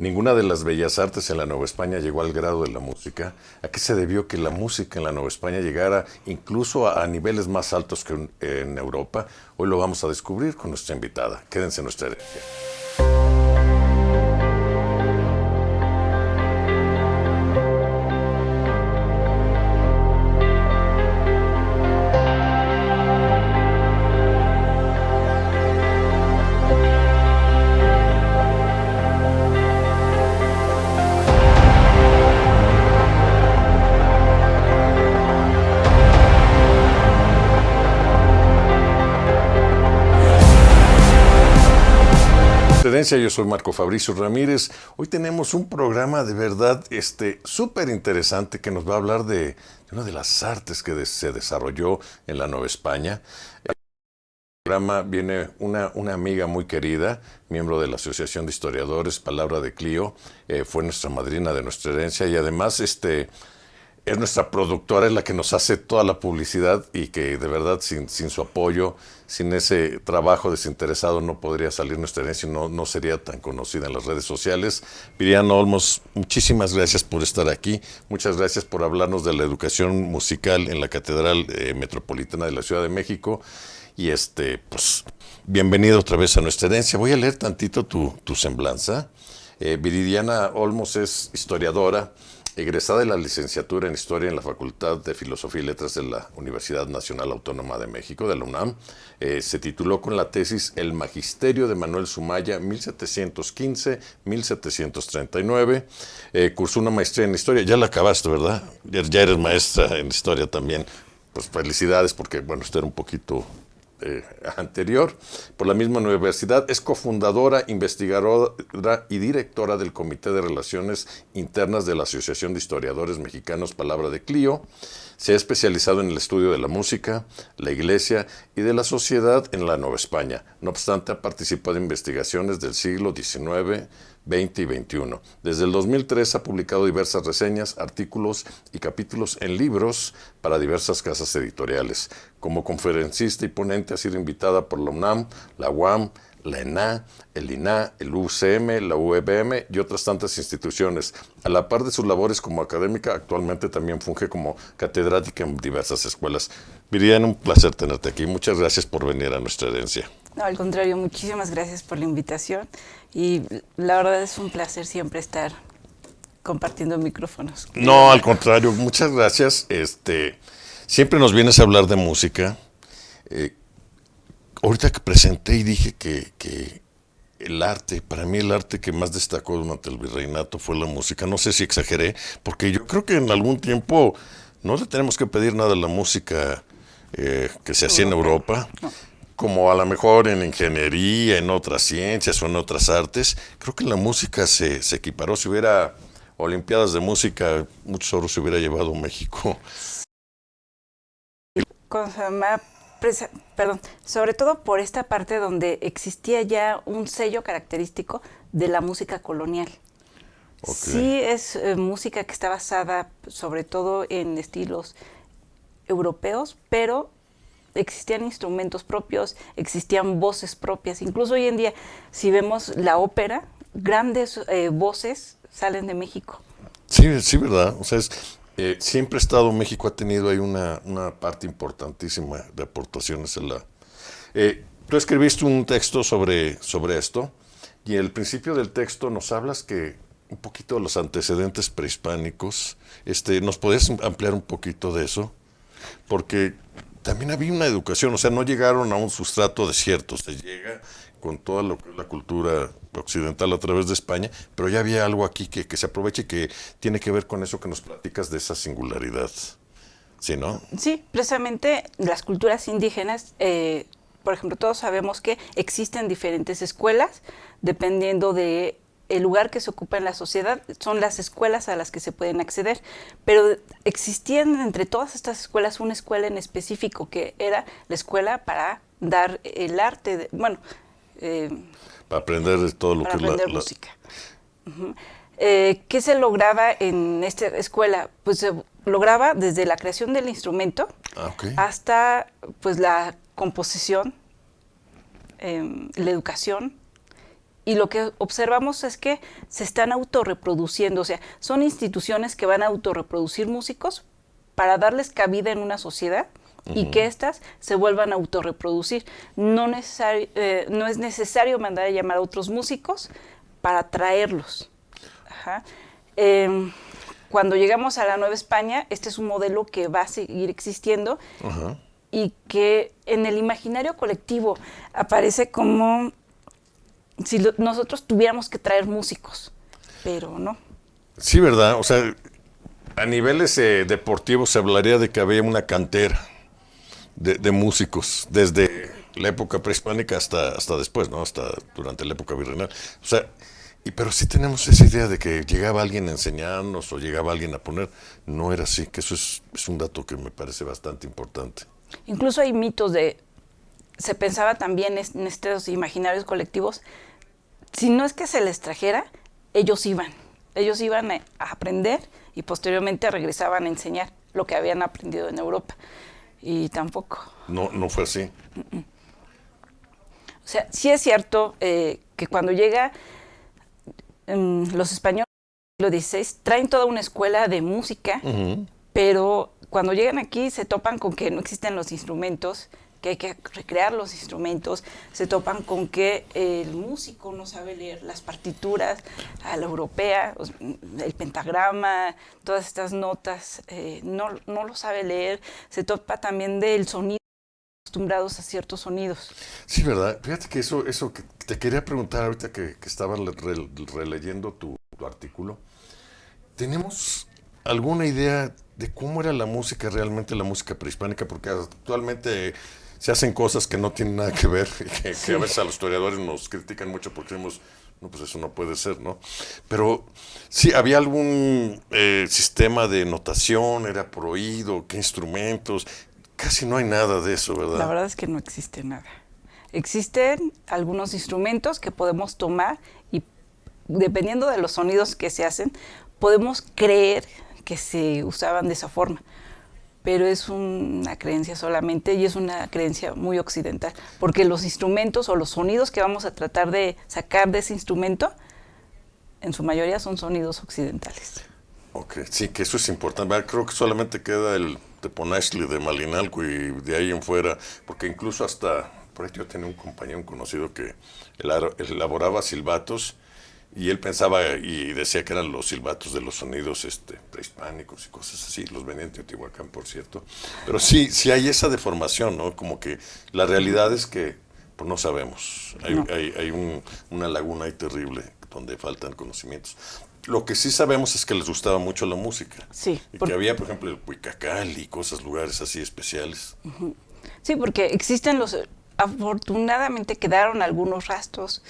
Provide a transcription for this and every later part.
Ninguna de las bellas artes en la Nueva España llegó al grado de la música. ¿A qué se debió que la música en la Nueva España llegara incluso a niveles más altos que en Europa? Hoy lo vamos a descubrir con nuestra invitada. Quédense en nuestra herencia. Yo soy Marco Fabricio Ramírez. Hoy tenemos un programa de verdad súper interesante que nos va a hablar de una de las artes que se desarrolló en la Nueva España. En el programa viene una amiga muy querida, miembro de la Asociación de Historiadores, Palabra de Clio, fue nuestra madrina de nuestra herencia y además es nuestra productora, es la que nos hace toda la publicidad y que de verdad sin su apoyo, sin ese trabajo desinteresado no podría salir nuestra herencia y no sería tan conocida en las redes sociales. Viridiana Olmos, muchísimas gracias por estar aquí, muchas gracias por hablarnos de la educación musical en la Catedral Metropolitana de la Ciudad de México y pues bienvenido otra vez a nuestra herencia. Voy a leer tantito tu semblanza. Viridiana Olmos es historiadora, egresada de la licenciatura en Historia en la Facultad de Filosofía y Letras de la Universidad Nacional Autónoma de México, de la UNAM. Se tituló con la tesis El Magisterio de Manuel Sumaya, 1715-1739. Cursó una maestría en Historia. Ya la acabaste, ¿verdad? Ya eres maestra en Historia también. Pues felicidades porque, bueno, usted era un poquito anterior, por la misma universidad. Es cofundadora, investigadora y directora del Comité de Relaciones Internas de la Asociación de Historiadores Mexicanos, Palabra de Clio. Se ha especializado en el estudio de la música, la iglesia y de la sociedad en la Nueva España. No obstante, ha participado en investigaciones del siglo XIX, XX y XXI. Desde el 2003 ha publicado diversas reseñas, artículos y capítulos en libros para diversas casas editoriales. Como conferencista y ponente ha sido invitada por la UNAM, la UAM, la ENA, el INAH, el UCM, la UEBM y otras tantas instituciones. A la par de sus labores como académica, actualmente también funge como catedrática en diversas escuelas. Viridiana, un placer tenerte aquí. Muchas gracias por venir a nuestra herencia. No, al contrario, muchísimas gracias por la invitación y la verdad es un placer siempre estar compartiendo micrófonos. No, al contrario, muchas gracias. Siempre nos vienes a hablar de música. Ahorita que presenté y dije que el arte, para mí el arte que más destacó durante el virreinato fue la música. No sé si exageré, porque yo creo que en algún tiempo no le tenemos que pedir nada a la música que se hacía en Europa. No. Como a lo mejor en ingeniería, en otras ciencias o en otras artes. Creo que la música se equiparó. Si hubiera olimpiadas de música, muchos oros se hubiera llevado México. Sobre todo por esta parte donde existía ya un sello característico de la música colonial. Okay. Sí es música que está basada sobre todo en estilos europeos, pero existían instrumentos propios, existían voces propias. Incluso hoy en día, si vemos la ópera, grandes voces salen de México. Sí, sí, ¿verdad? O sea, siempre México ha tenido ahí una parte importantísima de aportaciones en la... tú escribiste un texto sobre esto, y en el principio del texto nos hablas que un poquito de los antecedentes prehispánicos. ¿Nos podías ampliar un poquito de eso? Porque también había una educación, o sea, no llegaron a un sustrato desierto, se llega con toda la cultura occidental a través de España, pero ya había algo aquí que se aprovecha y que tiene que ver con eso que nos platicas de esa singularidad, ¿sí, no? Sí, precisamente las culturas indígenas, por ejemplo, todos sabemos que existen diferentes escuelas, dependiendo de el lugar que se ocupa en la sociedad, son las escuelas a las que se pueden acceder, pero existían entre todas estas escuelas una escuela en específico que era la escuela para dar el arte, para aprender todo lo que es la música. Uh-huh. ¿Qué se lograba en esta escuela? Pues se lograba desde la creación del instrumento hasta pues la composición, la educación y lo que observamos es que se están autorreproduciendo, o sea, son instituciones que van a autorreproducir músicos para darles cabida en una sociedad y que éstas se vuelvan a autorreproducir. No es necesario mandar a llamar a otros músicos para traerlos. Ajá. Cuando llegamos a la Nueva España, este es un modelo que va a seguir existiendo y que en el imaginario colectivo aparece como si nosotros tuviéramos que traer músicos, pero no. Sí, ¿verdad? O sea, a niveles deportivos se hablaría de que había una cantera de músicos desde la época prehispánica hasta después, ¿no? Hasta durante la época virreinal. O sea, pero sí tenemos esa idea de que llegaba alguien a enseñarnos o llegaba alguien a poner. No era así, que eso es un dato que me parece bastante importante. Incluso hay mitos se pensaba también en estos imaginarios colectivos, si no es que se les trajera, ellos iban a aprender y posteriormente regresaban a enseñar lo que habían aprendido en Europa. Y tampoco. No fue así. O sea, sí es cierto que cuando llega los españoles del siglo XVI traen toda una escuela de música, pero cuando llegan aquí se topan con que no existen los instrumentos, que hay que recrear los instrumentos, se topan con que el músico no sabe leer las partituras a la europea, el pentagrama, todas estas notas, no lo sabe leer, se topa también del sonido, acostumbrados a ciertos sonidos. Sí, ¿verdad? Fíjate que eso que te quería preguntar ahorita que estaba releyendo tu artículo, ¿tenemos alguna idea de cómo era la música realmente, la música prehispánica? Porque actualmente se hacen cosas que no tienen nada que ver y que a veces a los historiadores nos critican mucho porque decimos, no, pues eso no puede ser, ¿no? Pero sí, ¿había algún sistema de notación? ¿Era por oído? ¿Qué instrumentos? Casi no hay nada de eso, ¿verdad? La verdad es que no existe nada. Existen algunos instrumentos que podemos tomar y dependiendo de los sonidos que se hacen, podemos creer que se usaban de esa forma. Pero es una creencia solamente y es una creencia muy occidental, porque los instrumentos o los sonidos que vamos a tratar de sacar de ese instrumento, en su mayoría son sonidos occidentales. Ok, sí, que eso es importante. Creo que solamente queda el Teponaztli de Malinalco y de ahí en fuera, porque incluso hasta, por ahí yo tenía un compañero, un conocido que elaboraba silbatos y él pensaba y decía que eran los silbatos de los sonidos prehispánicos y cosas así, los vendían en Teotihuacán, por cierto. Pero sí hay esa deformación, ¿no? Como que la realidad es que pues no sabemos. Hay una laguna ahí terrible donde faltan conocimientos. Lo que sí sabemos es que les gustaba mucho la música. Sí. Y que había, por ejemplo, el Huicacal y lugares así especiales. Sí, porque existen afortunadamente quedaron algunos rastros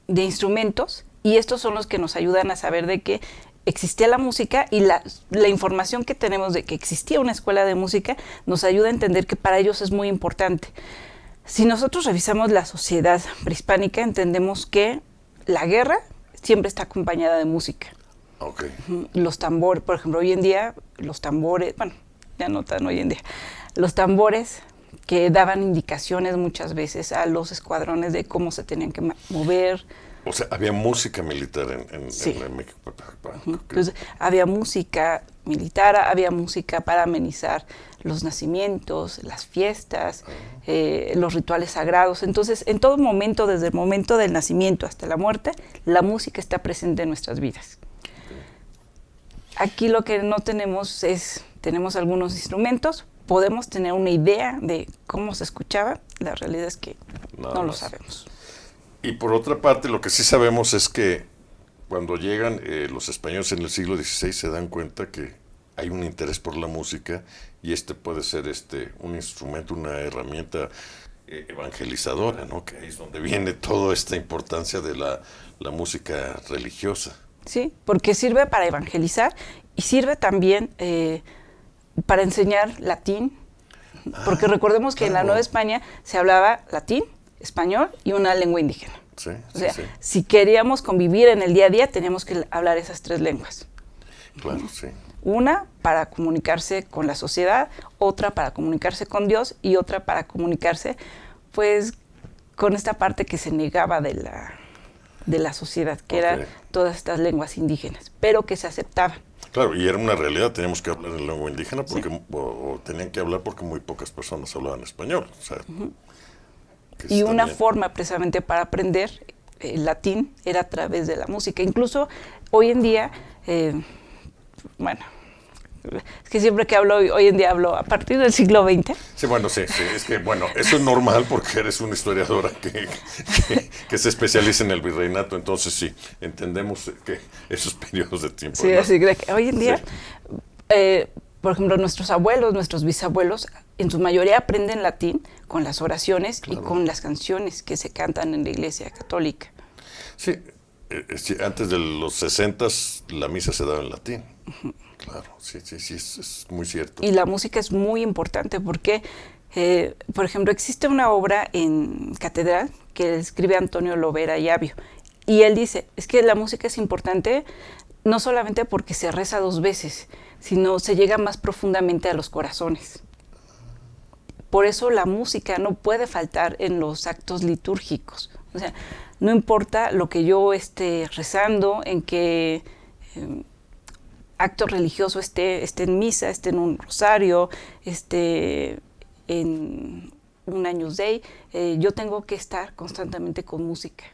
de instrumentos y estos son los que nos ayudan a saber de que existía la música y la información que tenemos de que existía una escuela de música nos ayuda a entender que para ellos es muy importante. Si nosotros revisamos la sociedad prehispánica, entendemos que la guerra siempre está acompañada de música. Okay. Los tambores, por ejemplo, hoy en día, los tambores, bueno, ya no tan hoy en día, los tambores que daban indicaciones muchas veces a los escuadrones de cómo se tenían que mover. O sea, había música militar en México. Entonces, había música militar, había música para amenizar los nacimientos, las fiestas, los rituales sagrados. Entonces, en todo momento, desde el momento del nacimiento hasta la muerte, la música está presente en nuestras vidas. Aquí lo que no tenemos tenemos algunos instrumentos, podemos tener una idea de cómo se escuchaba, la realidad es que no lo sabemos. Y por otra parte, lo que sí sabemos es que cuando llegan los españoles en el siglo XVI se dan cuenta que hay un interés por la música y puede ser un instrumento, una herramienta evangelizadora, ¿no? Que ahí es donde viene toda esta importancia de la música religiosa. Sí, porque sirve para evangelizar y sirve también para enseñar latín, porque recordemos que en la Nueva España se hablaba latín, español y una lengua indígena. Sí, o sea, si queríamos convivir en el día a día, teníamos que hablar esas tres lenguas. Claro, sí. Una para comunicarse con la sociedad, otra para comunicarse con Dios y otra para comunicarse, pues, con esta parte que se negaba de la sociedad, que eran todas estas lenguas indígenas, pero que se aceptaban. Claro, y era una realidad, teníamos que hablar en lengua indígena porque o tenían que hablar porque muy pocas personas hablaban español. O sea, y una forma precisamente para aprender el latín era a través de la música. Incluso hoy en día, bueno, es que siempre que hablo, hoy en día hablo a partir del siglo XX. Sí, bueno, sí, es que, bueno, eso es normal porque eres una historiadora que se especializa en el virreinato, entonces sí, entendemos que esos periodos de tiempo. Sí, así que hoy en día, por ejemplo, nuestros abuelos, nuestros bisabuelos, en su mayoría aprenden latín con las oraciones y con las canciones que se cantan en la Iglesia Católica. Sí, antes de los 60s la misa se daba en latín. Claro, sí, es muy cierto. Y la música es muy importante porque, por ejemplo, existe una obra en catedral que escribe Antonio Lovera y Avio. Y él dice, es que la música es importante no solamente porque se reza 2 veces, sino se llega más profundamente a los corazones. Por eso la música no puede faltar en los actos litúrgicos. O sea, no importa lo que yo esté rezando, en qué acto religioso esté en misa, esté en un rosario, esté en un Agnus Dei, yo tengo que estar constantemente con música.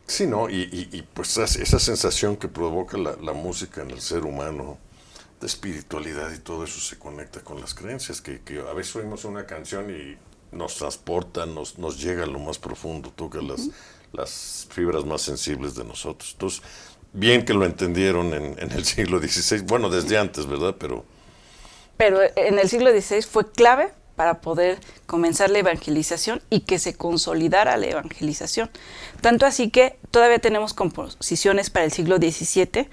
Sí, ¿no? Y pues esa sensación que provoca la música en el ser humano, de espiritualidad y todo eso se conecta con las creencias, que a veces oímos una canción y nos transporta, nos llega a lo más profundo, toca las fibras más sensibles de nosotros. Entonces, bien que lo entendieron en el siglo XVI, bueno, desde antes, ¿verdad? Pero en el siglo XVI fue clave para poder comenzar la evangelización y que se consolidara la evangelización. Tanto así que todavía tenemos composiciones para el siglo XVII,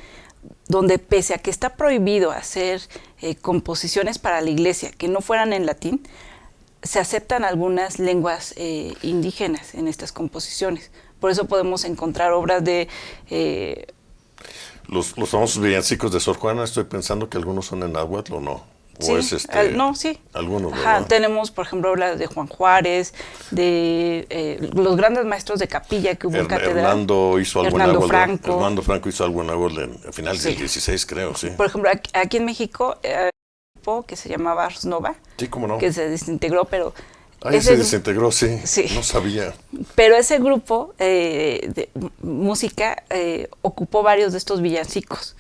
donde pese a que está prohibido hacer composiciones para la iglesia que no fueran en latín, se aceptan algunas lenguas indígenas en estas composiciones. Por eso podemos encontrar obras de... Los famosos villancicos de Sor Juana, estoy pensando que algunos son en náhuatl o no. Sí, no, sí. Algunos, ¿verdad? Tenemos, por ejemplo, obras de Juan Juárez, de los grandes maestros de capilla que hubo en catedral. Hernando Franco hizo algo en náhuatl a finales del 16, creo, sí. Por ejemplo, aquí en México, un grupo que se llamaba Ars Nova, sí, cómo no, que se desintegró, pero... se desintegró, sí, no sabía. Pero ese grupo de música ocupó varios de estos villancicos.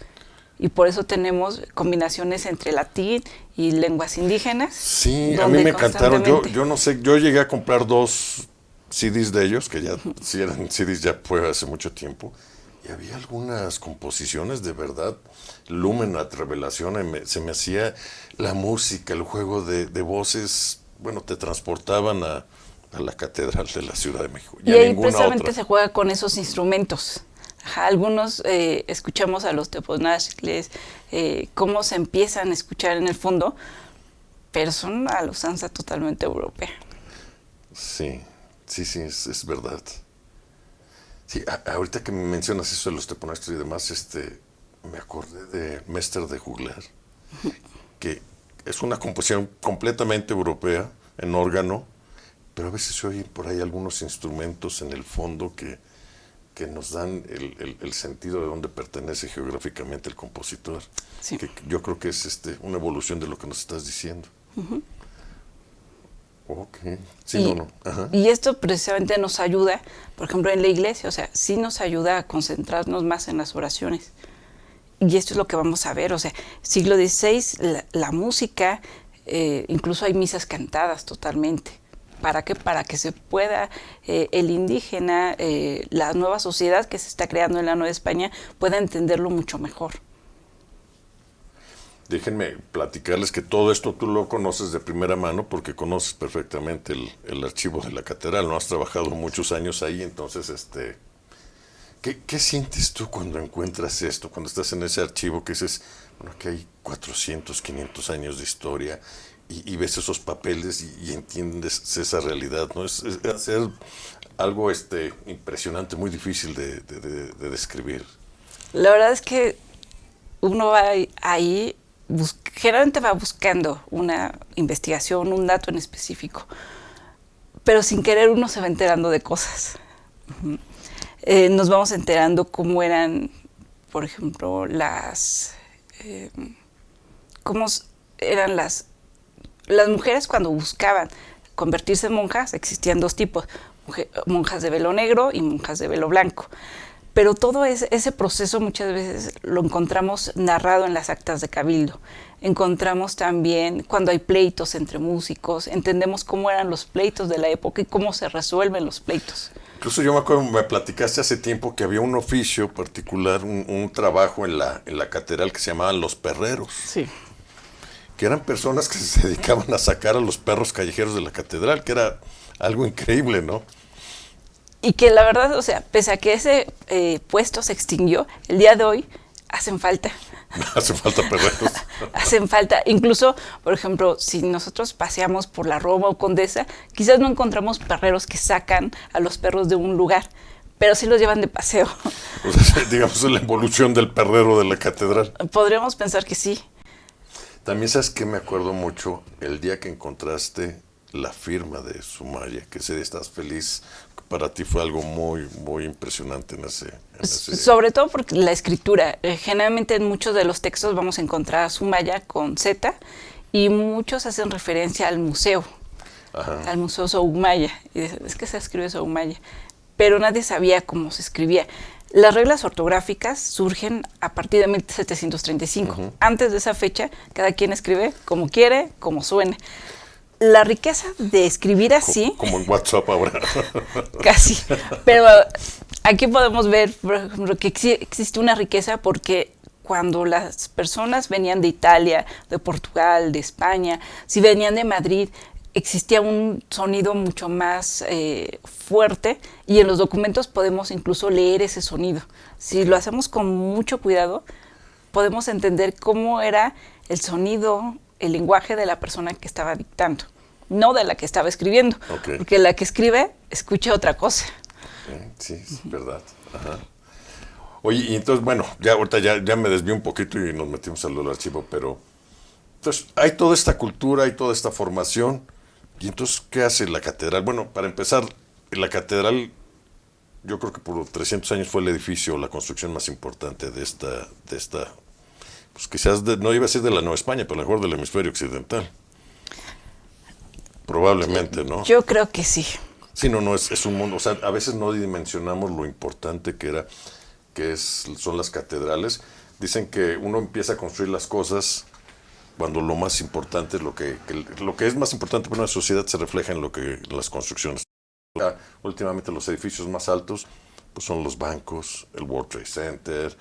Y por eso tenemos combinaciones entre latín y lenguas indígenas. Sí, a mí me encantaron. Yo no sé, yo llegué a comprar 2 CDs de ellos, que ya sí eran CDs, ya fue hace mucho tiempo. Y había algunas composiciones de verdad, Lumenat, Revelación, se me hacía la música, el juego de voces, bueno, te transportaban a la Catedral de la Ciudad de México. Y ahí precisamente se juega con esos instrumentos. Algunos escuchamos a los teponazcles, cómo se empiezan a escuchar en el fondo, pero son a la usanza totalmente europea. Sí, es verdad. Sí, ahorita que me mencionas eso de los teponazcles y demás, me acordé de Mester de Juglar, que es una composición completamente europea, en órgano, pero a veces se oyen por ahí algunos instrumentos en el fondo que nos dan el sentido de dónde pertenece geográficamente el compositor. Sí. Que yo creo que es una evolución de lo que nos estás diciendo. Uh-huh. Ok. Sí, Ajá. Y esto precisamente nos ayuda, por ejemplo, en la iglesia, o sea, sí nos ayuda a concentrarnos más en las oraciones. Y esto es lo que vamos a ver, o sea, siglo XVI, la música, incluso hay misas cantadas totalmente. ¿Para qué? Para que se pueda el indígena, la nueva sociedad que se está creando en la Nueva España, pueda entenderlo mucho mejor. Déjenme platicarles que todo esto tú lo conoces de primera mano porque conoces perfectamente el archivo de la catedral, ¿no? Has trabajado muchos años ahí, entonces, ¿qué sientes tú cuando encuentras esto? Cuando estás en ese archivo que dices, bueno, que hay 400, 500 años de historia, y ves esos papeles y entiendes esa realidad, ¿no? Es hacer algo impresionante, muy difícil de describir. La verdad es que uno va ahí, generalmente va buscando una investigación, un dato en específico. pero sin querer uno se va enterando de cosas. Nos vamos enterando cómo eran, por ejemplo, cómo eran las mujeres cuando buscaban convertirse en monjas. Existían dos tipos, monjas de velo negro y monjas de velo blanco. Pero todo ese proceso muchas veces lo encontramos narrado en las actas de cabildo. Encontramos también cuando hay pleitos entre músicos, entendemos cómo eran los pleitos de la época y cómo se resuelven los pleitos. Incluso yo me acuerdo, me platicaste hace tiempo que había un oficio particular, un trabajo en la catedral que se llamaban los perreros. Sí. Que eran personas que se dedicaban a sacar a los perros callejeros de la catedral, que era algo increíble, ¿no? Y que la verdad, o sea, pese a que ese puesto se extinguió, el día de hoy hacen falta. Hacen falta perreros. Hacen falta. Incluso, por ejemplo, si nosotros paseamos por la Roma o Condesa, quizás no encontramos perreros que sacan a los perros de un lugar, pero sí los llevan de paseo. O sea, digamos, la evolución del perrero de la catedral. Podríamos pensar que sí. También, ¿sabes qué? Me acuerdo mucho el día que encontraste la firma de Sumaya, que ese día estás feliz. Para ti fue algo muy, muy impresionante en ese Sobre todo porque la escritura. Generalmente en muchos de los textos vamos a encontrar a Sumaya con Z y muchos hacen referencia al museo. Ajá. Al Museo Soumaya. Y es que se escribe Soumaya. Pero nadie sabía cómo se escribía. Las reglas ortográficas surgen a partir de 1735. Uh-huh. Antes de esa fecha, cada quien escribe como quiere, como suene. La riqueza de escribir así... Como en WhatsApp ahora. Casi. Pero aquí podemos ver, por ejemplo, que existe una riqueza porque cuando las personas venían de Italia, de Portugal, de España, si venían de Madrid, existía un sonido mucho más fuerte y en los documentos podemos incluso leer ese sonido. Si lo hacemos con mucho cuidado, podemos entender cómo era el sonido, el lenguaje de la persona que estaba dictando, no de la que estaba escribiendo, okay. Porque la que escribe escucha otra cosa. Sí, es verdad. Ajá. Oye, y entonces, bueno, ya ahorita ya me desvié un poquito y nos metimos al archivo, pero entonces hay toda esta cultura, hay toda esta formación, y entonces, ¿qué hace la catedral? Bueno, para empezar, la catedral, yo creo que por 300 años fue el edificio, la construcción más importante de esta pues quizás, no iba a ser de la Nueva España, pero a lo mejor del hemisferio occidental. Probablemente, ¿no? Yo creo que sí. Sí, no, es un mundo, o sea, a veces no dimensionamos lo importante son las catedrales. Dicen que uno empieza a construir las cosas cuando lo más importante es lo que es más importante para una sociedad se refleja en las construcciones. Últimamente los edificios más altos pues son los bancos, el World Trade Center.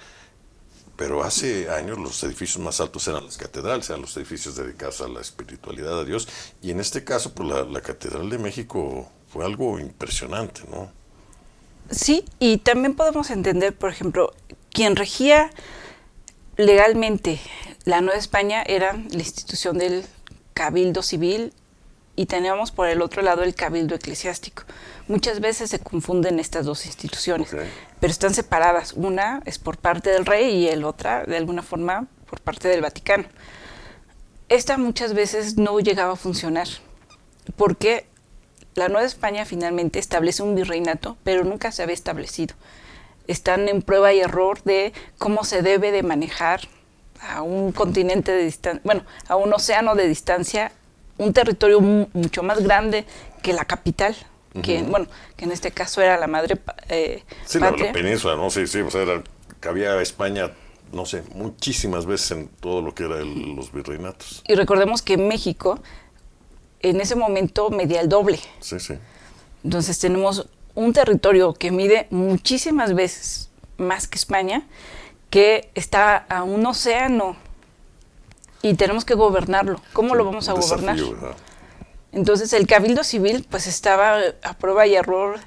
Pero hace años los edificios más altos eran las catedrales, eran los edificios dedicados a la espiritualidad de Dios. Y en este caso, pues la Catedral de México fue algo impresionante, ¿no? Sí, y también podemos entender, por ejemplo, quien regía legalmente la Nueva España era la institución del Cabildo Civil y teníamos por el otro lado el Cabildo Eclesiástico. Muchas veces se confunden estas dos instituciones, okay. Pero están separadas. Una es por parte del rey y el otra, de alguna forma, por parte del Vaticano. Esta muchas veces no llegaba a funcionar, porque la Nueva España finalmente establece un virreinato, pero nunca se había establecido. Están en prueba y error de cómo se debe de manejar a un continente de distancia, bueno, a un océano de distancia, un territorio mucho más grande que la capital. Que, bueno, que en este caso era la madre sí, patria. La península, ¿no? Sí, o sea, cabía España, no sé, muchísimas veces en todo lo que era los virreinatos. Y recordemos que México, en ese momento, medía el doble. Sí. Entonces tenemos un territorio que mide muchísimas veces más que España, que está a un océano y tenemos que gobernarlo. ¿Cómo lo vamos a gobernar? ¿Verdad? Entonces el Cabildo Civil pues estaba a prueba y error,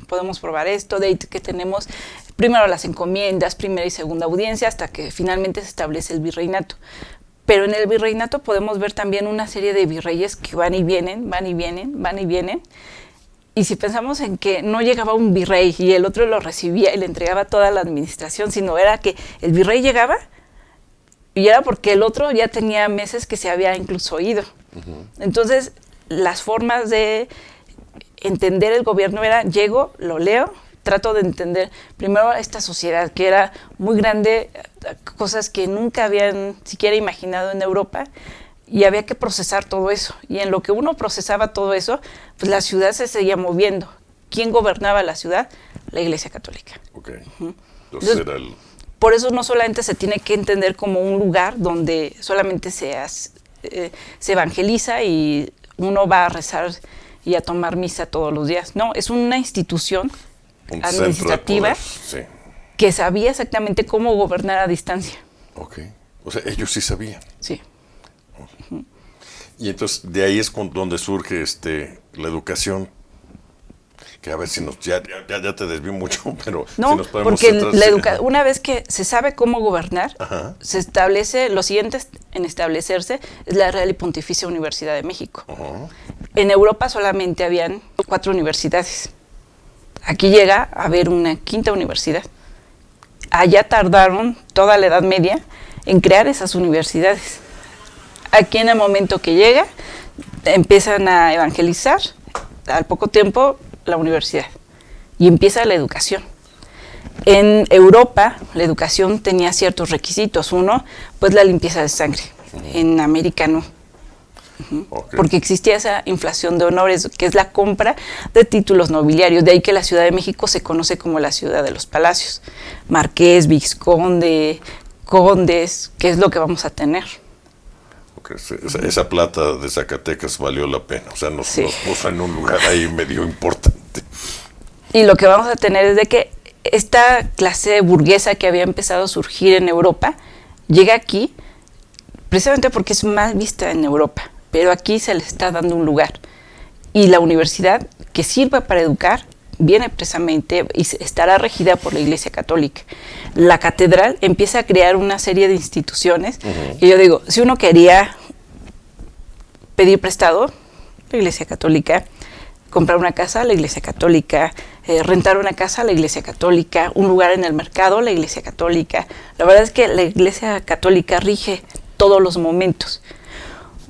podemos probar esto, de ahí que tenemos primero las encomiendas, primera y segunda audiencia, hasta que finalmente se establece el virreinato. Pero en el virreinato podemos ver también una serie de virreyes que van y vienen, y si pensamos en que no llegaba un virrey y el otro lo recibía y le entregaba toda la administración, sino era que el virrey llegaba y era porque el otro ya tenía meses que se había incluso ido. Uh-huh. Entonces, las formas de entender el gobierno era, llego, lo leo, trato de entender primero esta sociedad que era muy grande, cosas que nunca habían siquiera imaginado en Europa, y había que procesar todo eso. Y en lo que uno procesaba todo eso, pues la ciudad se seguía moviendo. ¿Quién gobernaba la ciudad? La Iglesia Católica. Ok. Entonces era el... Por eso no solamente se tiene que entender como un lugar donde solamente se evangeliza y uno va a rezar y a tomar misa todos los días. No, es una institución administrativa que sabía exactamente cómo gobernar a distancia. Ok. O sea, ellos sí sabían. Sí. Y entonces de ahí es donde surge la educación. Que a ver si ya te desvío mucho, pero no, si nos podemos porque una vez que se sabe cómo gobernar, se establece, lo siguiente en establecerse es la Real y Pontificia Universidad de México. En Europa solamente habían 4 universidades. Aquí llega a haber una 5ª universidad. Allá tardaron toda la Edad Media en crear esas universidades. Aquí en el momento que llega, empiezan a evangelizar, al poco tiempo la universidad, y empieza la educación. En Europa, la educación tenía ciertos requisitos. Uno, pues la limpieza de sangre. En América no. Porque existía esa inflación de honores, que es la compra de títulos nobiliarios. De ahí que la Ciudad de México se conoce como la ciudad de los palacios. Marqués, vizconde, condes, ¿qué es lo que vamos a tener? Esa plata de Zacatecas valió la pena. O sea, nos puso en un lugar ahí medio importante. Y lo que vamos a tener es de que esta clase burguesa que había empezado a surgir en Europa llega aquí precisamente porque es más vista en Europa, pero aquí se le está dando un lugar. Y la universidad, que sirva para educar, viene precisamente y estará regida por la Iglesia Católica. La catedral empieza a crear una serie de instituciones, y yo digo, si uno quería pedir prestado, la Iglesia Católica; comprar una casa, la Iglesia Católica; rentar una casa, la Iglesia Católica; un lugar en el mercado, la Iglesia Católica. La verdad es que la Iglesia Católica rige todos los momentos.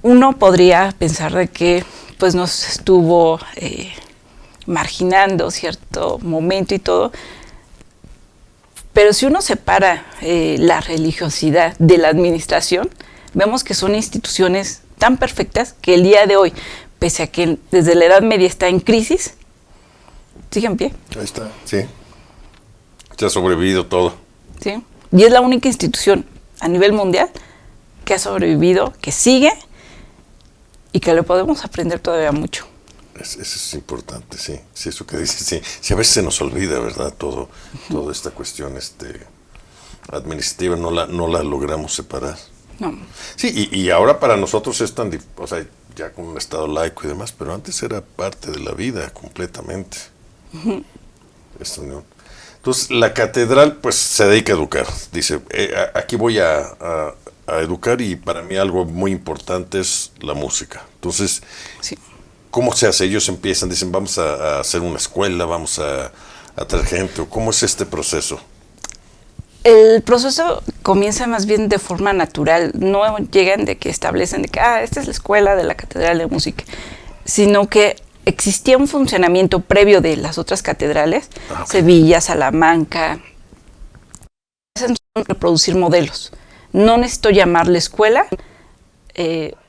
Uno podría pensar de que pues nos estuvo marginando cierto momento y todo, pero si uno separa la religiosidad de la administración, vemos que son instituciones tan perfectas que el día de hoy, pese a que desde la Edad Media está en crisis, sigue en pie. Ahí está, sí. Se ha sobrevivido todo. Sí. Y es la única institución a nivel mundial que ha sobrevivido, que sigue y que le podemos aprender todavía mucho. Eso es importante, sí. Sí, eso que dices, sí. Sí, a veces se nos olvida, ¿verdad? Toda esta cuestión administrativa no la logramos separar. No. Sí, y ahora para nosotros es tan difícil, o sea, ya con un estado laico y demás, pero antes era parte de la vida completamente. Esta unión. Entonces, la catedral, pues, se dedica a educar. Dice, aquí voy a educar, y para mí algo muy importante es la música. Entonces, sí. ¿Cómo se hace? Ellos empiezan, dicen, vamos a hacer una escuela, vamos a traer gente. ¿Cómo es este proceso? El proceso comienza más bien de forma natural. No llegan de que establecen de que, esta es la escuela de la Catedral de Música, sino que existía un funcionamiento previo de las otras catedrales, Sevilla, Salamanca. Hacen reproducir modelos. No necesito llamarle escuela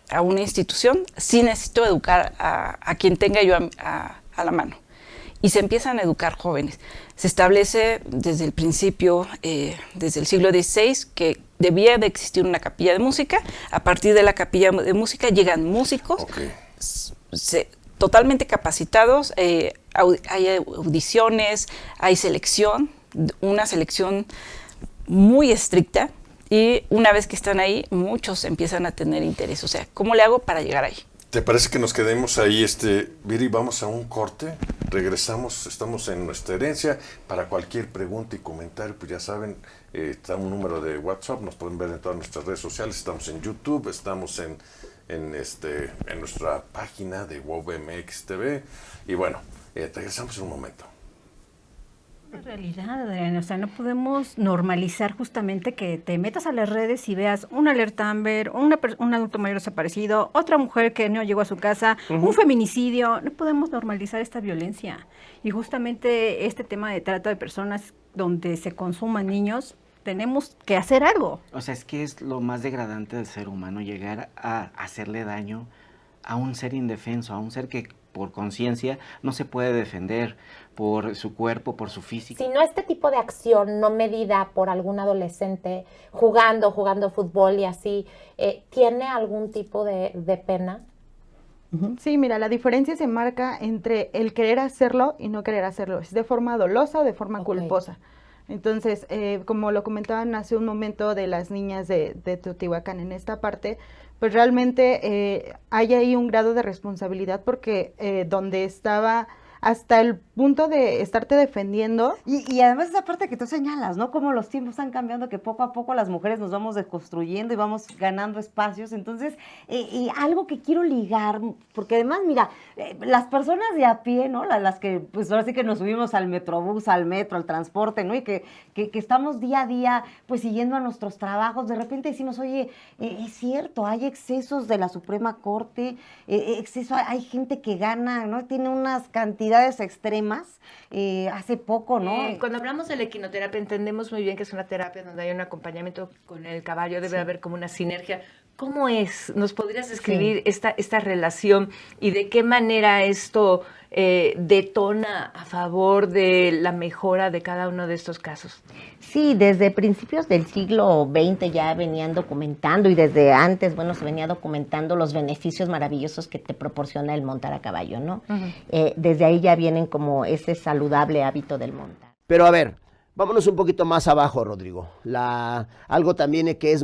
a una institución, sí necesito educar a quien tenga yo a la mano. Y se empiezan a educar jóvenes. Se establece desde el principio, desde el siglo XVI, que debía de existir una capilla de música. A partir de la capilla de música llegan músicos totalmente capacitados, hay audiciones, hay selección, una selección muy estricta. Y una vez que están ahí, muchos empiezan a tener interés. O sea, ¿cómo le hago para llegar ahí? ¿Te parece que nos quedemos ahí, Viri? Vamos a un corte, regresamos, estamos en Nuestra Herencia. Para cualquier pregunta y comentario, pues ya saben, está un número de WhatsApp, nos pueden ver en todas nuestras redes sociales, estamos en YouTube, estamos en nuestra página de WOW MX TV. Y bueno, regresamos en un momento. Es realidad, Adriana, o sea, no podemos normalizar justamente que te metas a las redes y veas una alerta Amber, un adulto mayor desaparecido, otra mujer que no llegó a su casa, un feminicidio. No podemos normalizar esta violencia. Y justamente este tema de trata de personas donde se consuman niños, tenemos que hacer algo. O sea, es que es lo más degradante del ser humano, llegar a hacerle daño a un ser indefenso, a un ser que por conciencia no se puede defender por su cuerpo, por su físico. Si no este tipo de acción no medida por algún adolescente jugando fútbol y así, ¿tiene algún tipo de pena? Sí, mira, la diferencia se marca entre el querer hacerlo y no querer hacerlo. ¿Es de forma dolosa o de forma culposa? Entonces, como lo comentaban hace un momento de las niñas de Teotihuacán en esta parte, pues realmente hay ahí un grado de responsabilidad porque donde estaba hasta el punto de estarte defendiendo. Y además esa parte que tú señalas, ¿no? Cómo los tiempos están cambiando, que poco a poco las mujeres nos vamos deconstruyendo y vamos ganando espacios. Entonces, algo que quiero ligar, porque además, mira, las personas de a pie, ¿no? Las que, pues ahora sí que nos subimos al metrobús, al metro, al transporte, ¿no? Y que estamos día a día, pues siguiendo a nuestros trabajos, de repente decimos, oye, es cierto, hay excesos de la Suprema Corte, hay gente que gana, ¿no? Tiene unas cantidades extremas, hace poco, ¿no? Cuando hablamos de la equinoterapia entendemos muy bien que es una terapia donde hay un acompañamiento con el caballo, debe haber como una sinergia. ¿Cómo es? ¿Nos podrías describir esta relación y de qué manera esto detona a favor de la mejora de cada uno de estos casos? Sí, desde principios del siglo XX ya venían documentando y desde antes, bueno, se venía documentando los beneficios maravillosos que te proporciona el montar a caballo, ¿no? Desde ahí ya vienen como ese saludable hábito del montar. Pero a ver, vámonos un poquito más abajo, Rodrigo. Algo también que es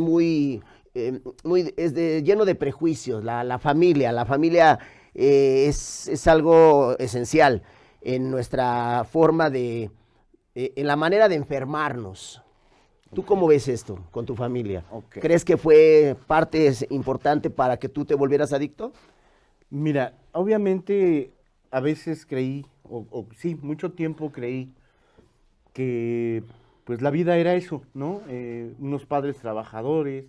lleno de prejuicios, la familia es algo esencial en nuestra forma en la manera de enfermarnos. ¿Tú cómo ves esto con tu familia? ¿Crees que fue parte importante para que tú te volvieras adicto? Mira, obviamente a veces creí, sí, mucho tiempo creí que pues la vida era eso, ¿no? Unos padres trabajadores.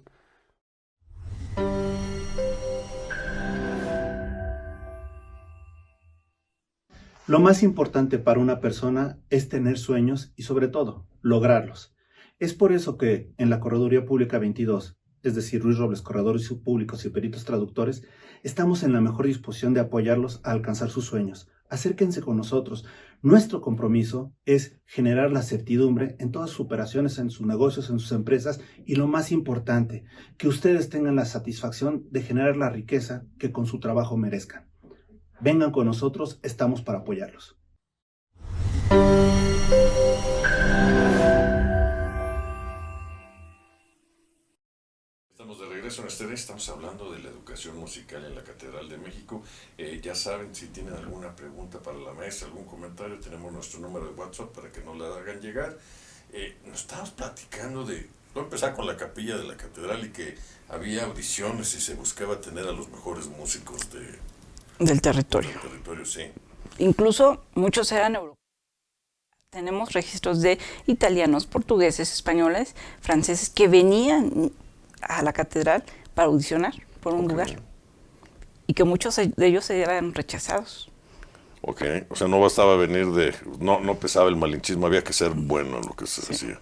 Lo más importante para una persona es tener sueños y sobre todo, lograrlos. Es por eso que en la Correduría Pública 22, es decir, Ruiz Robles, corredores públicos y peritos traductores, estamos en la mejor disposición de apoyarlos a alcanzar sus sueños. Acérquense con nosotros. Nuestro compromiso es generar la certidumbre en todas sus operaciones, en sus negocios, en sus empresas y lo más importante, que ustedes tengan la satisfacción de generar la riqueza que con su trabajo merezcan. Vengan con nosotros, estamos para apoyarlos. Estamos de regreso en Estéreo, estamos hablando de la educación musical en la Catedral de México. Ya saben, si tienen alguna pregunta para la maestra, algún comentario, tenemos nuestro número de WhatsApp para que nos la hagan llegar. Nos estábamos platicando de, voy a empezar con la capilla de la Catedral y que había audiciones y se buscaba tener a los mejores músicos del territorio. Del territorio, sí. Incluso muchos eran europeos. Tenemos registros de italianos, portugueses, españoles, franceses que venían a la catedral para audicionar por un lugar y que muchos de ellos eran rechazados. Ok, o sea, no bastaba venir no pesaba el malinchismo, había que ser bueno en lo que se decía.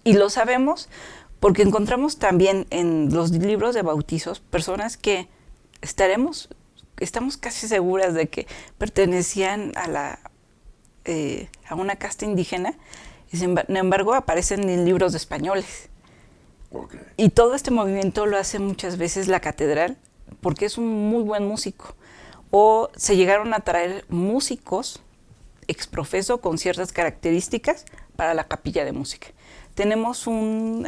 Y lo sabemos porque encontramos también en los libros de bautizos personas que estamos casi seguras de que pertenecían a una casta indígena y sin embargo aparecen en libros de españoles. Okay. Y todo este movimiento lo hace muchas veces la catedral porque es un muy buen músico. O se llegaron a traer músicos exprofeso con ciertas características para la capilla de música. Tenemos un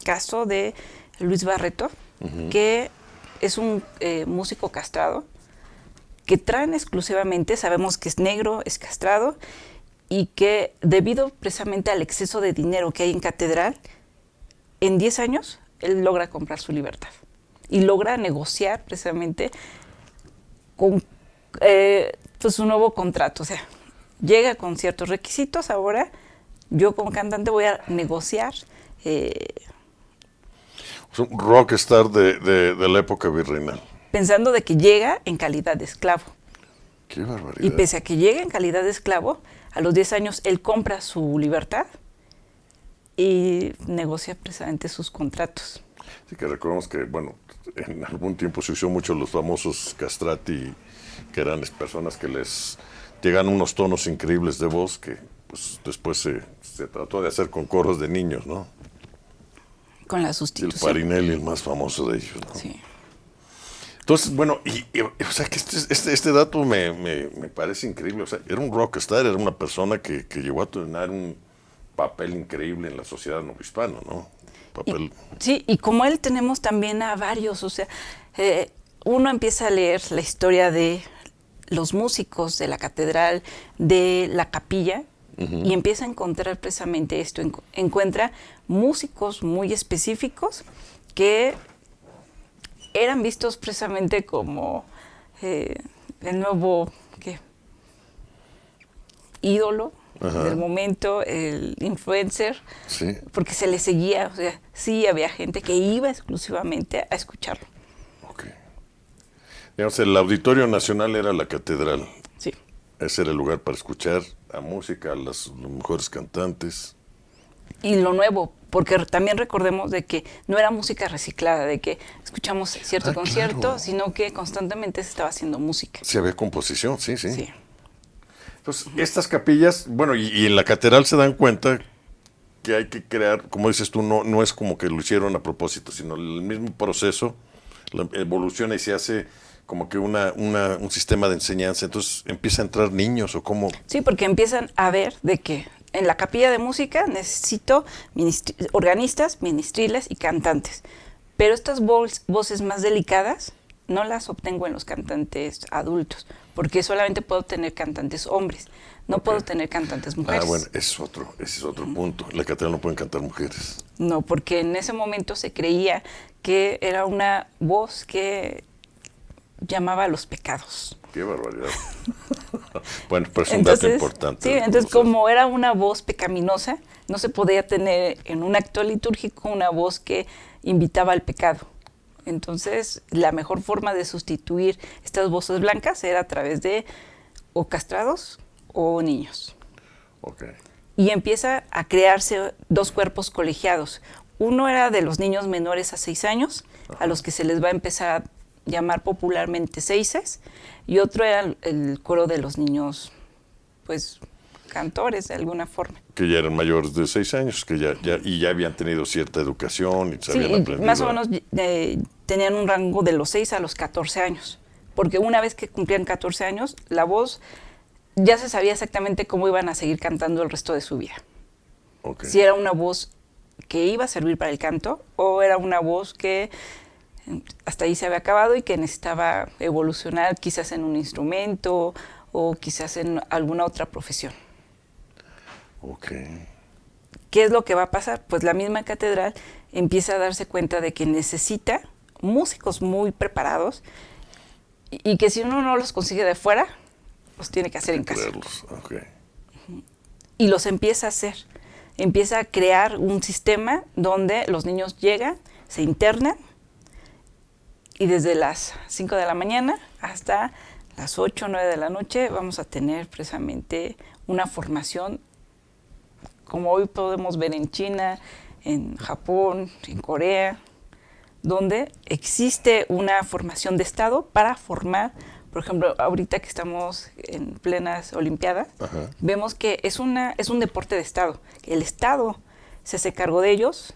caso de Luis Barreto, que es un músico castrado, que traen exclusivamente, sabemos que es negro, es castrado, y que debido precisamente al exceso de dinero que hay en catedral, en 10 años él logra comprar su libertad y logra negociar precisamente con pues un nuevo contrato. O sea, llega con ciertos requisitos, ahora yo como cantante voy a negociar. Un rockstar de la época virreinal. Pensando de que llega en calidad de esclavo. ¡Qué barbaridad! Y pese a que llega en calidad de esclavo, a los 10 años él compra su libertad y negocia precisamente sus contratos. Sí, que recordemos que, bueno, en algún tiempo se usó mucho los famosos castrati, que eran personas que les llegan unos tonos increíbles de voz que pues, después se trató de hacer con coros de niños, ¿no? Con la El sustitución. Parinelli, el más famoso de ellos, ¿no? Sí. Entonces, bueno, o sea, que este dato me parece increíble. O sea, era un rockstar, era una persona que llegó a tener un papel increíble en la sociedad novohispana, ¿no? Sí, y como él tenemos también a varios, o sea, uno empieza a leer la historia de los músicos de la catedral, de la capilla, y empieza a encontrar precisamente esto, encuentra músicos muy específicos que eran vistos precisamente como el nuevo ídolo del momento, el influencer, sí, porque se le seguía, o sea, sí había gente que iba exclusivamente a escucharlo. Ok. Digamos, el Auditorio Nacional era la catedral. Sí. Ese era el lugar para escuchar a música, a los mejores cantantes. Y lo nuevo, porque también recordemos de que no era música reciclada, de que escuchamos cierto concierto, claro, sino que constantemente se estaba haciendo música. Sí, había composición, sí, sí. Sí. Entonces, estas capillas, bueno, y en la catedral se dan cuenta que hay que crear, como dices tú, no es como que lo hicieron a propósito, sino el mismo proceso evoluciona y se hace como que un sistema de enseñanza. Entonces, ¿empieza a entrar niños o cómo? Sí, porque empiezan a ver de que en la capilla de música necesito organistas, ministriles y cantantes. Pero estas voces más delicadas no las obtengo en los cantantes adultos, porque solamente puedo tener cantantes hombres, no puedo tener cantantes mujeres. Ah, bueno, ese es otro punto. En la catedral no pueden cantar mujeres. No, porque en ese momento se creía que era una voz que llamaba a los pecados. Qué barbaridad. Bueno, pero es un dato importante. Sí, entonces como era una voz pecaminosa, no se podía tener en un acto litúrgico una voz que invitaba al pecado. Entonces, la mejor forma de sustituir estas voces blancas era a través de o castrados o niños. Okay. Y empieza a crearse dos cuerpos colegiados. Uno era de los niños menores a 6 años, a los que se les va a empezar a llamar popularmente seises, y otro era el coro de los niños, pues, cantores de alguna forma. Que ya eran mayores de 6 años, que ya habían tenido cierta educación y se habían aprendido. Más o menos tenían un rango de los 6 a los 14 años, porque una vez que cumplían 14 años, la voz ya se sabía exactamente cómo iban a seguir cantando el resto de su vida. Okay. Si era una voz que iba a servir para el canto o era una voz que hasta ahí se había acabado y que necesitaba evolucionar quizás en un instrumento o quizás en alguna otra profesión. Okay. ¿Qué es lo que va a pasar? Pues la misma catedral empieza a darse cuenta de que necesita músicos muy preparados y que si uno no los consigue de fuera, los tiene que hacer en casa. Okay. Y los empieza a hacer. Empieza a crear un sistema donde los niños llegan, se internan, y desde las 5 de la mañana hasta las 8 o 9 de la noche vamos a tener precisamente una formación como hoy podemos ver en China, en Japón, en Corea, donde existe una formación de Estado para formar, por ejemplo, ahorita que estamos en plenas Olimpiadas, vemos que es un deporte de Estado. El Estado se hace cargo de ellos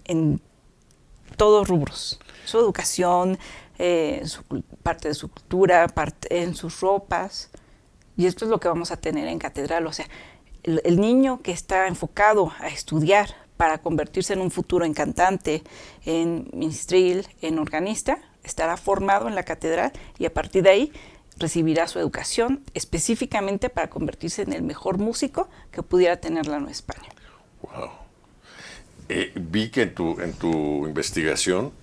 en todos rubros. Su educación, parte de su cultura, en sus ropas. Y esto es lo que vamos a tener en catedral. O sea, el niño que está enfocado a estudiar para convertirse en un futuro en cantante, en ministril, en organista, estará formado en la catedral y a partir de ahí recibirá su educación específicamente para convertirse en el mejor músico que pudiera tener la Nueva España. Wow. Vi que en tu investigación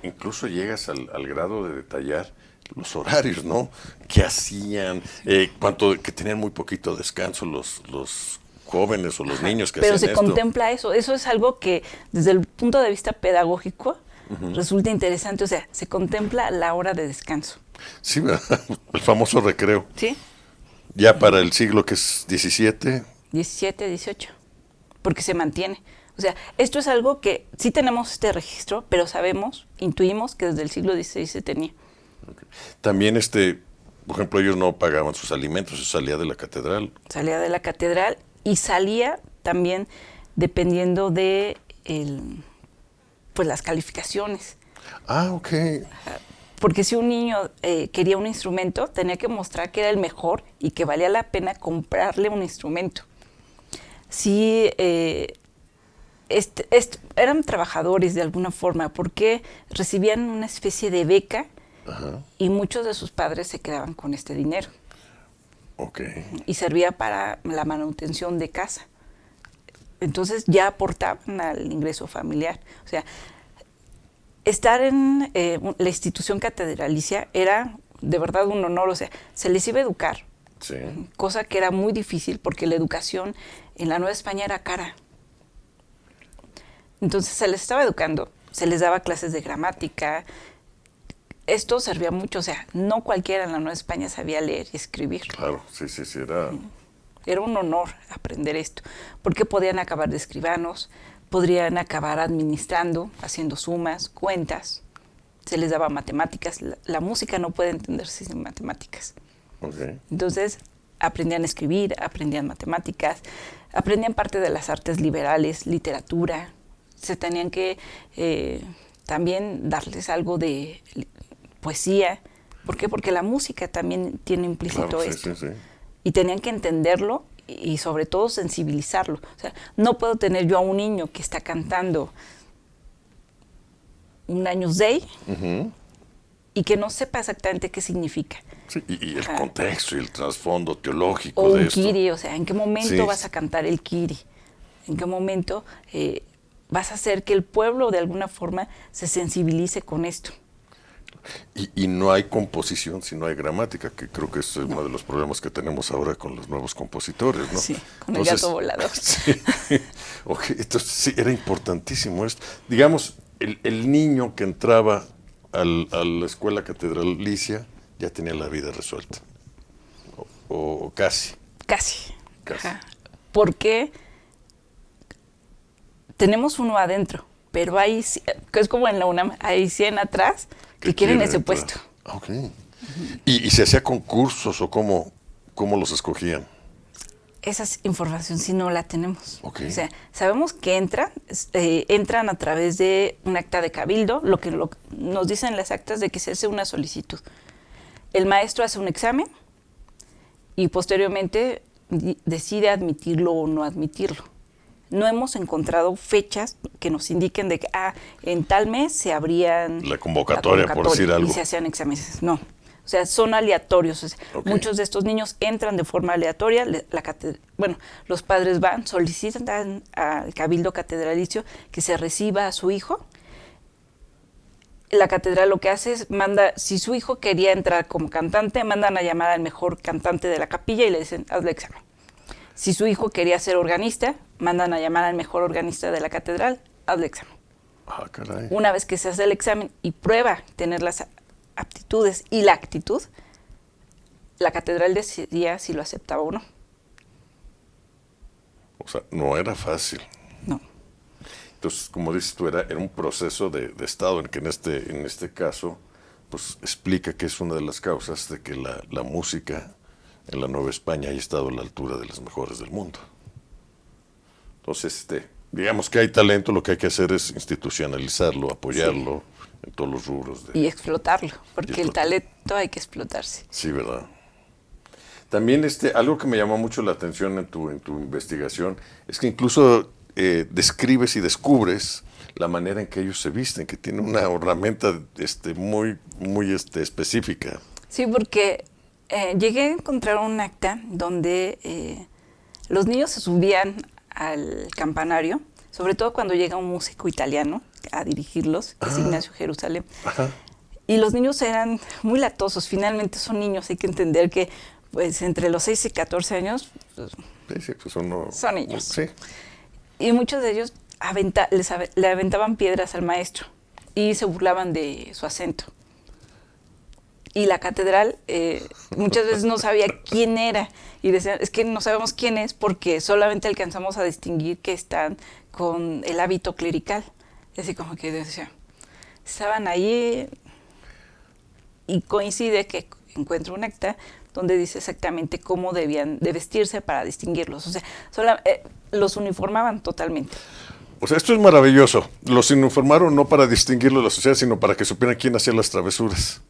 incluso llegas al grado de detallar los horarios, ¿no? ¿Qué hacían? Que tenían muy poquito descanso los jóvenes o los niños que Pero hacían se contempla eso. Eso es algo que desde el punto de vista pedagógico resulta interesante. O sea, se contempla la hora de descanso. Sí, ¿verdad? El famoso recreo. Sí. Ya para el siglo que es 17. 17, 18. Porque se mantiene. O sea, esto es algo que sí tenemos este registro, pero sabemos, intuimos que desde el siglo XVI se tenía. Okay. También, por ejemplo, ellos no pagaban sus alimentos, eso salía de la catedral. Salía de la catedral y salía también dependiendo de pues las calificaciones. Ah, ok. Porque si un niño quería un instrumento, tenía que mostrar que era el mejor y que valía la pena comprarle un instrumento. Si eran trabajadores de alguna forma, porque recibían una especie de beca. Ajá. Y muchos de sus padres se quedaban con este dinero. Okay. Y servía para la manutención de casa. Entonces ya aportaban al ingreso familiar. O sea, estar en la institución catedralicia era de verdad un honor. O sea, se les iba a educar, sí, cosa que era muy difícil porque la educación en la Nueva España era cara. Entonces se les estaba educando, se les daba clases de gramática. Esto servía mucho, o sea, no cualquiera en la Nueva España sabía leer y escribir. Claro, sí, era... Era un honor aprender esto, porque podían acabar de escribanos, podrían acabar administrando, haciendo sumas, cuentas, se les daba matemáticas. La música no puede entenderse sin matemáticas. Okay. Entonces, aprendían a escribir, aprendían matemáticas, aprendían parte de las artes liberales, literatura, se tenían que también darles algo de poesía. ¿Por qué? Porque la música también tiene implícito, claro, esto. Sí. Y tenían que entenderlo y sobre todo sensibilizarlo. O sea, no puedo tener yo a un niño que está cantando un Agnus Dei y que no sepa exactamente qué significa. Sí, y el contexto y el trasfondo teológico o de un esto. Kyrie, o sea, ¿en qué momento vas a cantar el Kyrie? ¿En qué momento vas a hacer que el pueblo de alguna forma se sensibilice con esto? Y no hay composición si no hay gramática, que creo que es uno de los problemas que tenemos ahora con los nuevos compositores, ¿no? Sí, con el gato volador. Sí. Okay, entonces sí, era importantísimo esto. Digamos, el niño que entraba a la escuela catedralicia ya tenía la vida resuelta, o casi. Casi. Ajá. Porque tenemos uno adentro, pero hay, que es como en la UNAM, hay 100 atrás que quieren ese puesto. Okay. ¿Y se hacía concursos o cómo los escogían? Esa información sí no la tenemos. Okay. O sea, sabemos que entran a través de un acta de cabildo, lo que nos dicen las actas de que se hace una solicitud. El maestro hace un examen y posteriormente decide admitirlo o no admitirlo. No hemos encontrado fechas que nos indiquen de que en tal mes se abrían la convocatoria por decir algo. Y se hacían exámenes. No. O sea, son aleatorios. O sea, okay. Muchos de estos niños entran de forma aleatoria. Los padres van, solicitan al cabildo catedralicio que se reciba a su hijo. La catedral lo que hace es si su hijo quería entrar como cantante, mandan a llamar al mejor cantante de la capilla y le dicen, hazle examen. Si su hijo quería ser organista, mandan a llamar al mejor organista de la catedral, hazle examen. Ah, caray. Una vez que se hace el examen y prueba tener las aptitudes y la actitud, la catedral decidía si lo aceptaba o no. O sea, no era fácil. No. Entonces, como dices tú, era un proceso de Estado en que en este caso, pues explica que es una de las causas de que la música en la Nueva España haya estado a la altura de las mejores del mundo. Entonces, digamos que hay talento, lo que hay que hacer es institucionalizarlo, apoyarlo en todos los rubros. Y explotarlo, porque el talento hay que explotarse. Sí, ¿verdad? También algo que me llamó mucho la atención en tu investigación es que incluso describes y descubres la manera en que ellos se visten, que tiene una ornamenta muy, muy específica. Sí, porque llegué a encontrar un acta donde los niños se subían al campanario, sobre todo cuando llega un músico italiano a dirigirlos, que es Ignacio Jerusalén. Ajá. Y los niños eran muy latosos, finalmente son niños, hay que entender que pues entre los 6 y 14 años pues, sí, pues son niños. Sí. Y muchos de ellos le aventaban piedras al maestro y se burlaban de su acento. Y la catedral muchas veces no sabía quién era y decían, es que no sabemos quién es porque solamente alcanzamos a distinguir que están con el hábito clerical. Y así como que decía, estaban ahí y coincide que encuentro un acta donde dice exactamente cómo debían de vestirse para distinguirlos. O sea, los uniformaban totalmente. O sea, esto es maravilloso. Los uniformaron no para distinguirlos de la sociedad, sino para que supieran quién hacía las travesuras.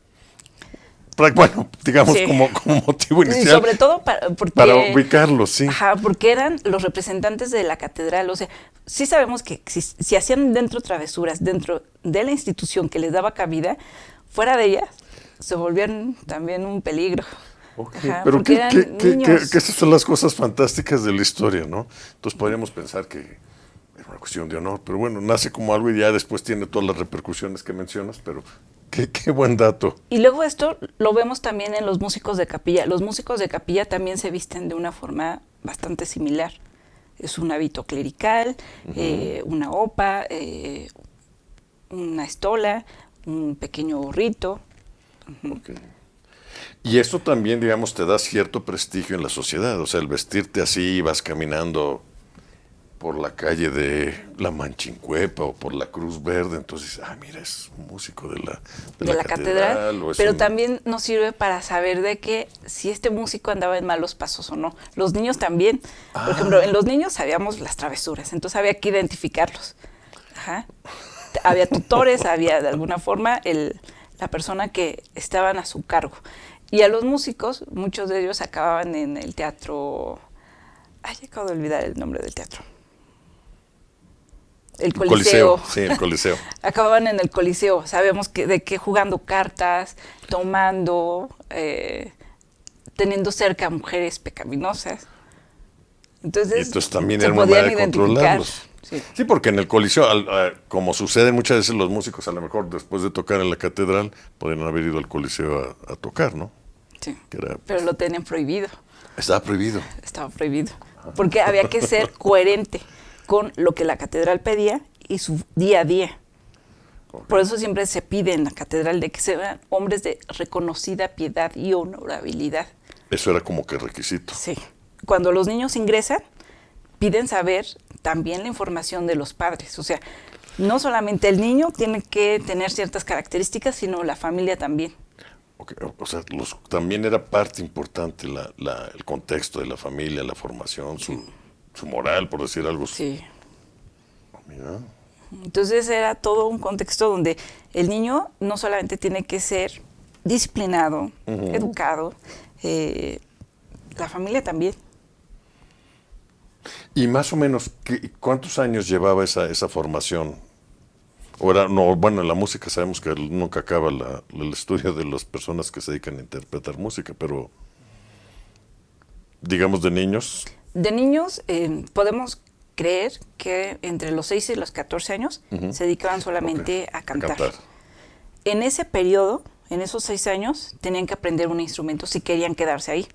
Bueno, digamos sí. como motivo inicial. Y sobre todo para ubicarlos, sí. Ajá, porque eran los representantes de la catedral. O sea, sí sabemos que si hacían dentro travesuras, dentro de la institución que les daba cabida, fuera de ella, se volvían también un peligro. Okay. Ajá, pero que esas son las cosas fantásticas de la historia, ¿no? Entonces podríamos pensar que es una cuestión de honor, pero bueno, nace como algo y ya después tiene todas las repercusiones que mencionas, pero qué buen dato. Y luego esto lo vemos también en los músicos de capilla. Los músicos de capilla también se visten de una forma bastante similar. Es un hábito clerical, una opa, una estola, un pequeño gorrito. Okay. Y esto también, digamos, te da cierto prestigio en la sociedad. O sea, el vestirte así, vas caminando por la calle de la Manchincuepa o por la Cruz Verde, entonces, mira, es un músico de la catedral. Pero también nos sirve para saber de que si este músico andaba en malos pasos o no. Los niños también. Por ejemplo, en los niños sabíamos las travesuras, entonces había que identificarlos. Ajá. Había tutores, había de alguna forma la persona que estaban a su cargo. Y a los músicos, muchos de ellos acababan en el teatro... acabo de olvidar el nombre del teatro. El Coliseo. Sí, el Coliseo. Acababan en el Coliseo. Sabemos de que jugando cartas, tomando, teniendo cerca a mujeres pecaminosas. Entonces también era una manera de controlarlos. Sí, porque en el Coliseo, como sucede muchas veces, los músicos a lo mejor después de tocar en la catedral podrían haber ido al Coliseo a tocar, ¿no? Sí, pero lo tenían prohibido. Estaba prohibido. Estaba prohibido, porque había que ser coherente con lo que la catedral pedía y su día a día. Okay. Por eso siempre se pide en la catedral de que sean hombres de reconocida piedad y honorabilidad. Eso era como que requisito. Sí. Cuando los niños ingresan, piden saber también la información de los padres. O sea, no solamente el niño tiene que tener ciertas características, sino la familia también. Okay. O sea, también era parte importante el contexto de la familia, la formación, su moral, por decir algo. Sí. Mira. Entonces era todo un contexto donde el niño no solamente tiene que ser disciplinado, educado, la familia también. Y más o menos, ¿cuántos años llevaba esa formación? Bueno, en la música sabemos que nunca acaba el estudio de las personas que se dedican a interpretar música, pero digamos de niños. De niños podemos creer que entre los 6 y los 14 años se dedicaban solamente a cantar. En ese periodo, en esos 6 años, tenían que aprender un instrumento si querían quedarse ahí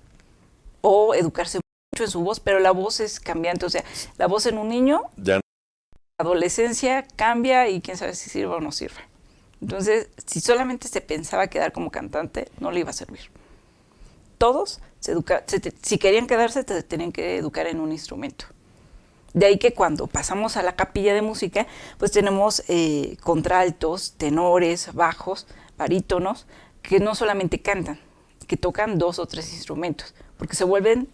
o educarse mucho en su voz, pero la voz es cambiante, o sea, la voz en un niño, ya la adolescencia cambia y quién sabe si sirve o no sirve. Entonces, si solamente se pensaba quedar como cantante, no le iba a servir. Todos, si querían quedarse, tenían que educar en un instrumento. De ahí que cuando pasamos a la capilla de música, pues tenemos contraltos, tenores, bajos, barítonos, que no solamente cantan, que tocan 2 o 3 instrumentos, porque se vuelven...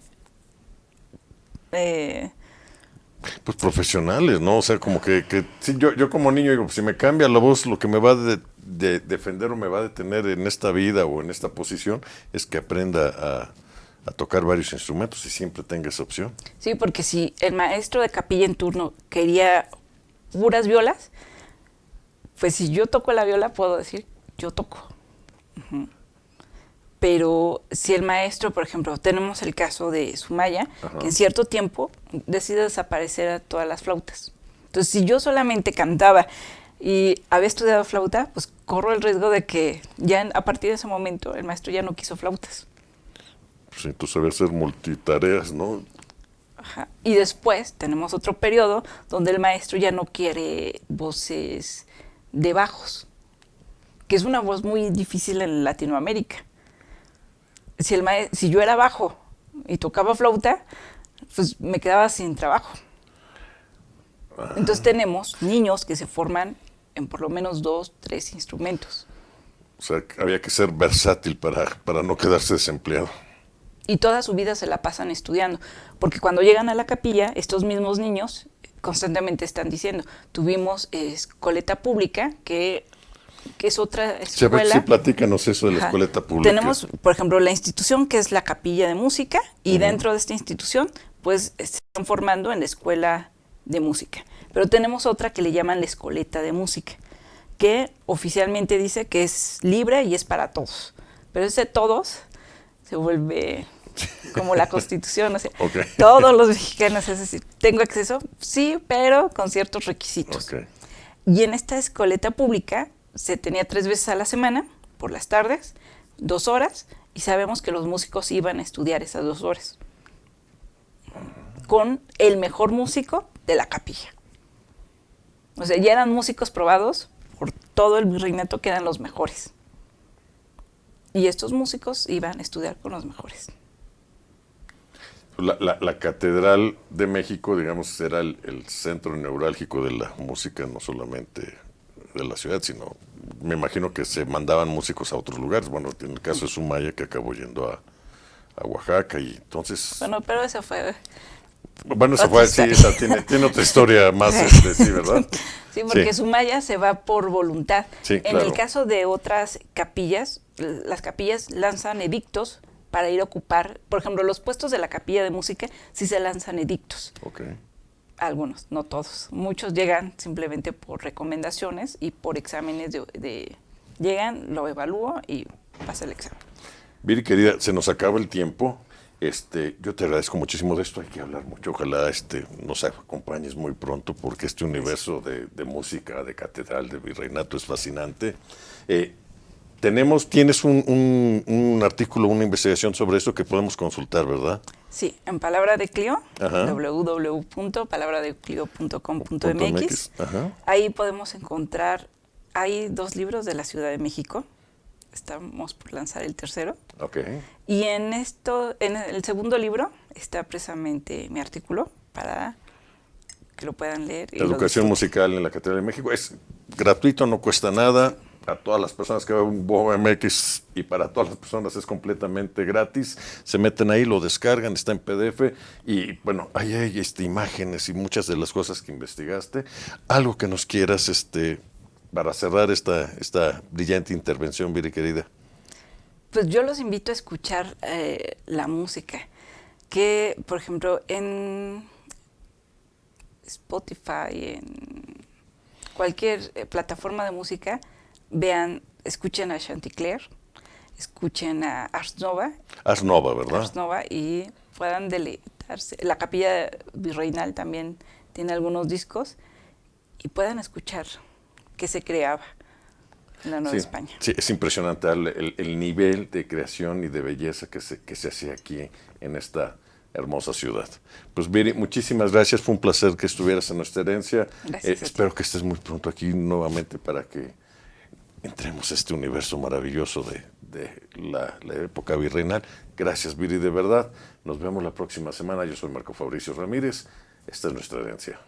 pues profesionales, ¿no? O sea, como que sí, yo como niño digo, si me cambia la voz, lo que me va a defender o me va a detener en esta vida o en esta posición es que aprenda a tocar varios instrumentos y siempre tenga esa opción. Sí, porque si el maestro de capilla en turno quería puras violas, pues si yo toco la viola puedo decir, yo toco. Pero si el maestro, por ejemplo, tenemos el caso de Sumaya, que en cierto tiempo decide desaparecer a todas las flautas. Entonces, si yo solamente cantaba y había estudiado flauta, pues corro el riesgo de que ya a partir de ese momento el maestro ya no quiso flautas. Pues entonces saber hacer multitareas, ¿no? Ajá. Y después tenemos otro periodo donde el maestro ya no quiere voces de bajos, que es una voz muy difícil en Latinoamérica. Si yo era bajo y tocaba flauta, pues me quedaba sin trabajo. Entonces tenemos niños que se forman en por lo menos 2, 3 instrumentos. O sea, había que ser versátil para no quedarse desempleado. Y toda su vida se la pasan estudiando, porque cuando llegan a la capilla, estos mismos niños constantemente están diciendo, tuvimos escoleta pública, que es otra escuela. Sí, platícanos eso de la escoleta pública. Tenemos, por ejemplo, la institución que es la capilla de música, y dentro de esta institución, pues se están formando en la escuela de música. Pero tenemos otra que le llaman la escoleta de música, que oficialmente dice que es libre y es para todos. Pero ese todos se vuelve como la Constitución, o sea, todos los mexicanos, es decir, ¿tengo acceso? Sí, pero con ciertos requisitos. Y en esta escoleta pública se tenía 3 veces a la semana, por las tardes, 2 horas, y sabemos que los músicos iban a estudiar esas 2 horas con el mejor músico de la capilla. O sea, ya eran músicos probados por todo el virreinato, que eran los mejores. Y estos músicos iban a estudiar con los mejores. La Catedral de México, digamos, era el centro neurálgico de la música, no solamente de la ciudad, sino me imagino que se mandaban músicos a otros lugares. Bueno, en el caso de Sumaya, que acabó yendo a Oaxaca, y entonces... Bueno, pero eso fue... Bueno, eso fue, sí, esa tiene otra historia más, sí, ¿verdad? Sí, porque Sumaya se va por voluntad. Sí, en claro. el caso de otras capillas, las capillas lanzan edictos para ir a ocupar, por ejemplo, los puestos de la capilla de música sí se lanzan edictos. Algunos, no todos. Muchos llegan simplemente por recomendaciones y por exámenes llegan, lo evalúo y pasa el examen. Viri, querida, se nos acaba el tiempo. Yo te agradezco muchísimo. De esto hay que hablar mucho. Ojalá nos acompañes muy pronto, porque este universo de música, de catedral, de virreinato es fascinante. Tienes un artículo, una investigación sobre eso que podemos consultar, ¿verdad? Sí, en Palabra de Clio, www.palabraDeClio.com.mx. Ahí podemos encontrar, hay 2 libros de la Ciudad de México. Estamos por lanzar el tercero. Y en el segundo libro está precisamente mi artículo para que lo puedan leer. Educación musical en la Catedral de México. Es gratuito, no cuesta nada. A todas las personas que ven Boho MX, y para todas las personas es completamente gratis. Se meten ahí, lo descargan, está en PDF, y bueno, ahí hay imágenes y muchas de las cosas que investigaste. Algo que nos quieras para cerrar esta brillante intervención, Viri, querida. Pues yo los invito a escuchar la música, que por ejemplo en Spotify, en cualquier plataforma de música, escuchen a Chanticleer, escuchen a Ars Nova. Ars Nova, ¿verdad? Ars Nova, y puedan deleitarse. La Capilla Virreinal también tiene algunos discos, y puedan escuchar qué se creaba en la Nueva España. Sí, es impresionante el nivel de creación y de belleza que se hace aquí en esta hermosa ciudad. Pues Viri, muchísimas gracias, fue un placer que estuvieras en nuestra herencia. Espero que estés muy pronto aquí nuevamente para que entremos a este universo maravilloso de la época virreinal. Gracias, Viri, de verdad. Nos vemos la próxima semana. Yo soy Marco Fabricio Ramírez. Esta es nuestra herencia.